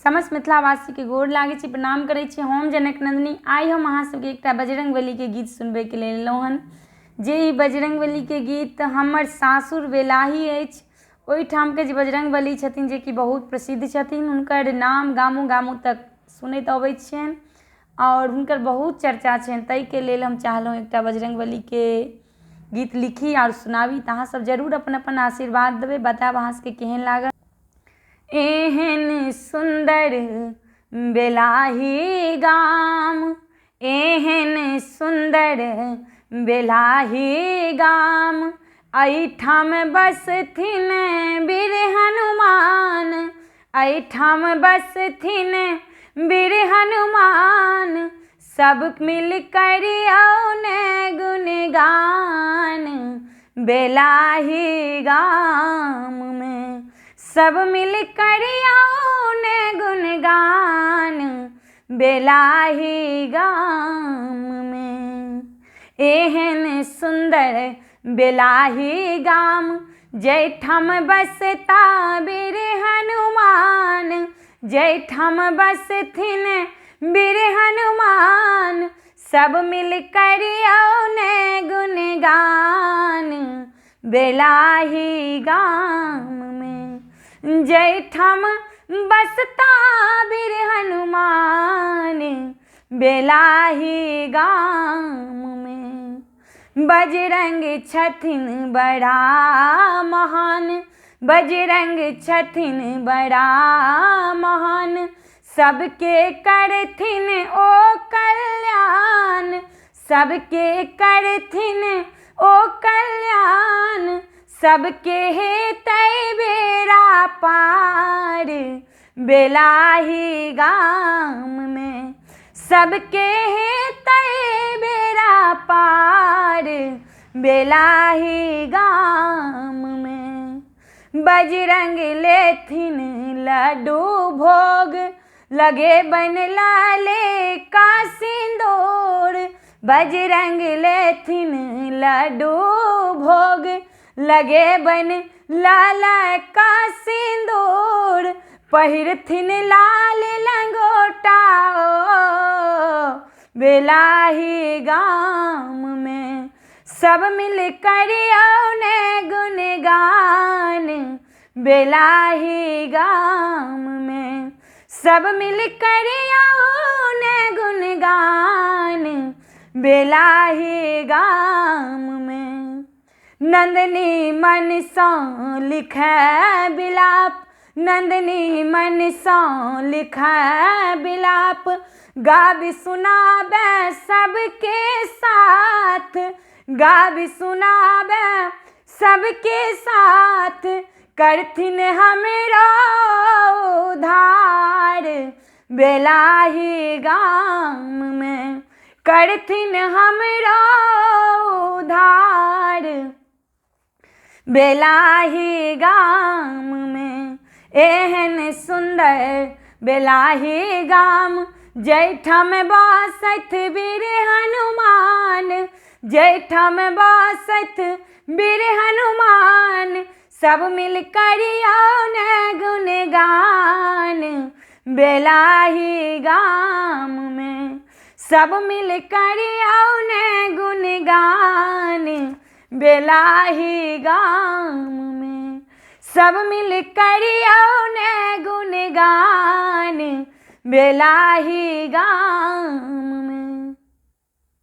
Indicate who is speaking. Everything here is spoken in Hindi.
Speaker 1: समस्त मिथिलावासी के गोर लागै छी, प्रणाम करै छी। हम जनक नंदिनी आइ हम अहाँ सबके एकटा बजरंगबली के गीत सुनबे के लेल एलहुँ हन। जे ई बजरंगबली के गीत हमर सासुर बेलाही अछि। ओहिठाम के जे बजरंगबली छथिन जे कि बहुत प्रसिद्ध छथिन, हुनकर नाम गामो गामो तक सुनैत अबैत छियनि और हुनकर बहुत चर्चा छनि। ताहि के लेल हम चाहलहुँ एकटा बजरंगबली के गीत लिखी और सुनाबी। तऽ अहाँ सब जरूर अपन अपन आशीर्वाद देबै, बतायब अहाँ सबके केहन लागल। एहन सुंदर बेलाही गाम, एहन सुंदर बेलाही गाम, एहिठाम बसथिन वीर हनुमान, एहिठाम बसथिन वीर हनुमान। सब मिल करियौन गुणगान बेलाही गाम में, सब मिल करियौन गुणगान बेलाही गाम में। एहन सुंदर बेलाही गाम, जैठाम बसता वीर हनुमान, जैठाम बसथिन वीर हनुमान। सब मिल करियौन गुणगान बेलाही गाम में, जैठाम बसता वीर हनुमान बेलाही गाम में। बजरंग छथिन बड़ा महान, बजरंग छथिन बड़ा महान, सबके करथिन ओ कल्याण, सबके करथिन ओ कल्याण। सबके हेतै बेड़ा पार बेलाही गाम में, सबके हेतै बेड़ा पार बेलाही गाम में। बजरंग लेथिन लड्डू भोग, लगे बन लाले का सिंदूर, बजरंग लेथिन लड्डू भोग, लगे बन लाला का सिंदूर। पहिरथिन लाल लंगोटा ओ बेलाही गाम में, सब मिल करियौन गुणगान बेलाही गाम में, सब मिल करियौन गुणगान बेलाही गाम में। नंदनी मन सँ लिखै बिलाप, नंदनी मन सँ लिखै बिलाप, गाबि सुनाबै सबके साथ, गाबि सुनाबै सबके साथ। करथिन हमरो उद्धार बेलाही गाम में, करथिन हमरो उद्धार बेलाही गाम में। एहन सुंदर बेलाही गाम, जैठाम बसत वीर हनुमान, जैठाम बसत वीर हनुमान। सब मिल करियौन गुणगान बेलाही गाम में, सब मिल करियौन गुणगान बेलाही गाम में, सब मिल करियौन गुणगान बेलाही गाम